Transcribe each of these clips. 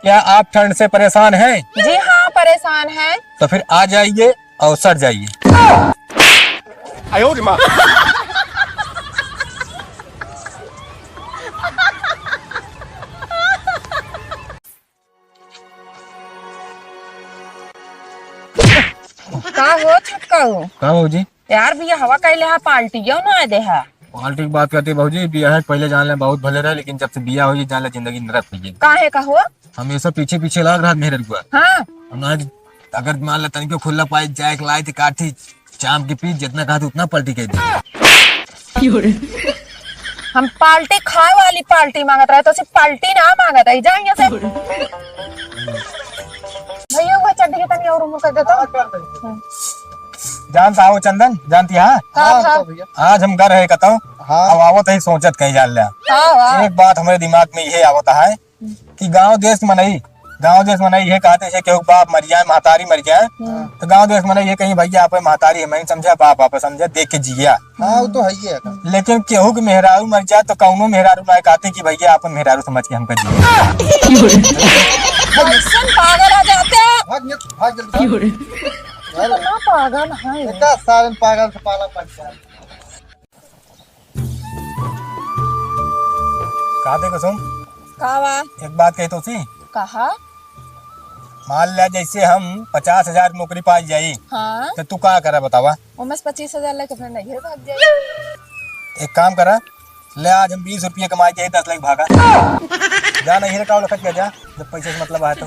क्या आप ठंड से परेशान हैं? जी हाँ, परेशान है। तो फिर आ जाइए और सट जाइए। का हो छटका हो कहा भाजी? यार भैया हवा कैले हा पार्टी क्यों ना दे हा। पार्टी की बात करते भाजी, बिया है पहले जान ले बहुत भले रहे, लेकिन जब से बिया हो जान ले जिंदगी नरक हुई है। काहे का हो? हमेशा पीछे पीछे लग रहा मेरे रुआ। हाँ अगर मान ला तनिको खुला पाई जाए लाई थी काठी शाम की पीस जितना कहा उतना पलटी कह दी। हम पार्टी खाए वाली पार्टी मांगत रहे तो सिर्फ पार्टी ना मांगत है जाएंगे से। भैया वो चड्डी के तनी और उम्र कर देता। जानता हो चंदन, जानती है? आज हम घर है कहता हूँ। अब आवत है सोचत कहीं जान लिया। एक बात हमारे दिमाग में ये आवता है कि गांव देश में नहीं ये कहते हैं कि बाप मर जाए महतारी मर जाए, तो गांव देश में नहीं ये कहीं भैया आप महतारी है मैं समझा बाप आप समझा देख के जिया। हाँ वो तो है ही है। लेकिन केहू के मेहरारू मर जाए तो कौनो मेहरारू ना कहते कि भैया अपन मेहरारू समझ के हमका जिया। पागल आ जाते हैं। भाग जल्दी। ना पागल है इतना सारे पागल से पाला पड़ गया। कहते कुसुम कावा एक बात कही तो सी, कहा मान लिया जैसे हम 50,000 नौकरी पाई जाई, हाँ तो तू क्या करा बतावा? उमेश 25,000 लेके अपने नहीं भाग जाए। एक काम करा ले, आज हम 20 रुपये कमाई जाए 10 लाख भागा जा नहीं रखा लखत क्या जा जब पैसे से मतलब आया तो।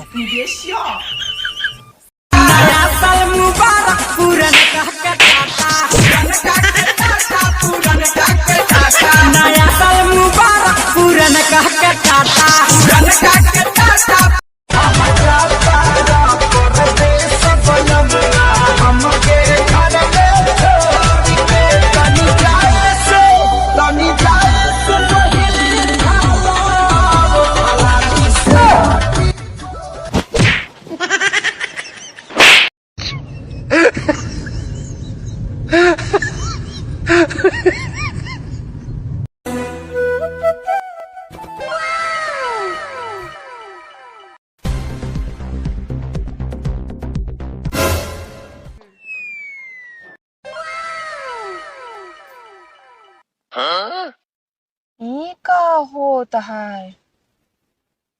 ये का होता है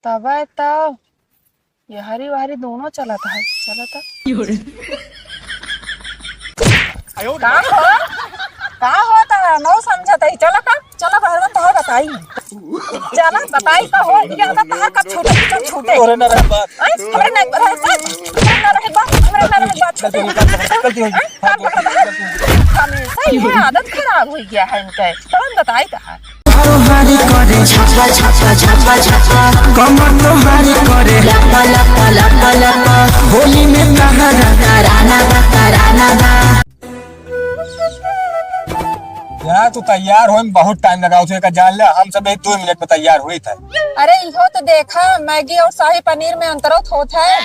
तब ये हरी वारी दोनों चलाता है का होता है नो समझता है। चलो का चलो घर में तो बताई चलो बताई का हो क्या बता कब छूटे तोरे ना रहे बात, हमरे ना रहे बात हमेशा ये आदत खराब हो गया है इनके। तो बताई कहा हारी करे छापा छापा छापा छापा कमर तो हारी करे लपा लपा लपा लपा होली में कराना बा। यार तू तैयार हो बहुत टाइम लगा उसे का जान ले, हम सब 2 मिनट में तैयार हुई थे। अरे इहो तो देखा मैगी और शाही पनीर में अंतरत होता है।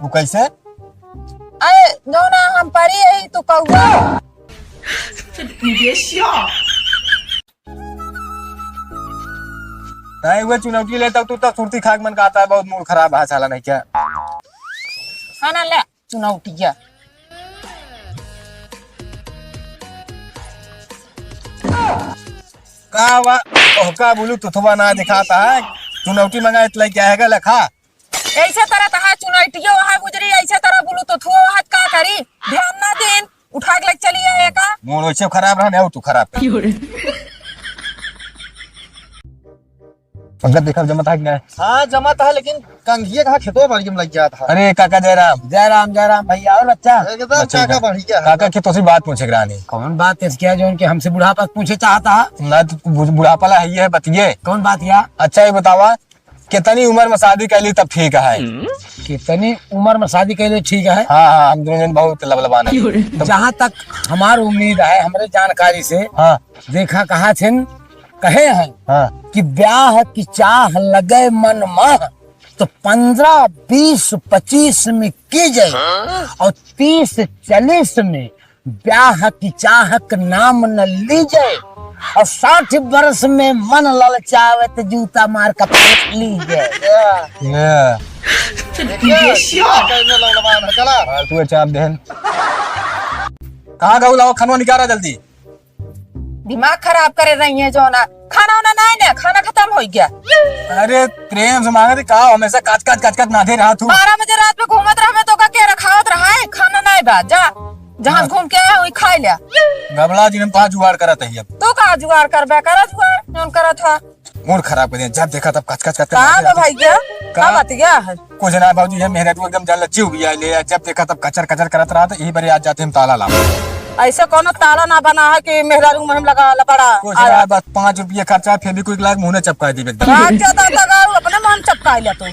वो कैसे? अरे जो ना हम परी है तू कौआ नहीं वो चुनौती लेता तू तो सुरती खाक मन का आता है, बहुत मूड खराब है साला नहीं क्या? हाँ ना ले चुनौतिया का बोलू तुथवा ना दिखाता है चुनौती मंगा इतला क्या है लखा ऐसे तरह तहा चुनौतिया वहाँ गुजरी ऐसे तरह बोलू तो थो हाथ का करी ध्यान ना देन उठा के लग चली है का मूड वैसे खराब रहा तू खराब मतलब देखा जमा था हाँ जमा था, लेकिन कंघिया कहा खेतों बाड़ी में लग गया था। अरे काका जयराम भैया और बच्चा काका बढ़िया काका खेतों से बात पूछे करानी। कौन बात है क्या जो उनके हमसे बुढ़ापा पूछे चाहता है ना तो बुढ़ापा ला है बतिए कौन बात या? अच्छा ये बतावा कितनी उम्र में शादी कर ली तब ठीक है? कितनी उम्र में शादी कर ली ठीक है? हाँ हम दोनों बहुत लबलबान है। जहाँ तक हमारी उम्मीद है हमारे जानकारी से हाँ देखा कहा थे कहे हैं हाँ कि ब्याह की चाह लगे मन माह तो 15, 20, 25 में की जाए और 30, 40 में ब्याह की चाह का नाम न ली जाए और 60 बरस में मन ललचावे तो जूता मार का पलट लीजिए। चला तू चाप देन कहाँ गऊ लाओ खाना निकाला जल्दी। दिमाग खराब करे रही है जो ना खाना वाना नहीं ना खाना खत्म हो गया। अरे प्रेम से मांगे थे कहा हमेशा काच नाथे रहा तू। 12 बजे रात में घूमत रहा मैं तो का क्या रखावत रहा है खाना नहीं बा जा जहाँ घूम के आया वही खा लिया। गबला जी ने तो जुगाड़ करा था अब तो का जुगाड़ कर बे करा जुगाड़ कौन करा था। मूड खराब कर दिया जब देखा तब कच कहाँ बे भाई क्या कहाँ बात गया है कुछ ना बाबूजी है मेहनत एकदम जल लच्ची हुई है ले जब देखा तब कचर करत रहा था यही बारे आज जाते हम ताला ला ऐसे कोनो ताला ना बना है कि मेहरारू में हम लगा पड़ा। कुछ ना बस 5 रुपये खर्चा फिर भी कोई लाख मुंह ने चपका दी एकदम ज्यादा अपने मन चपका लिया तू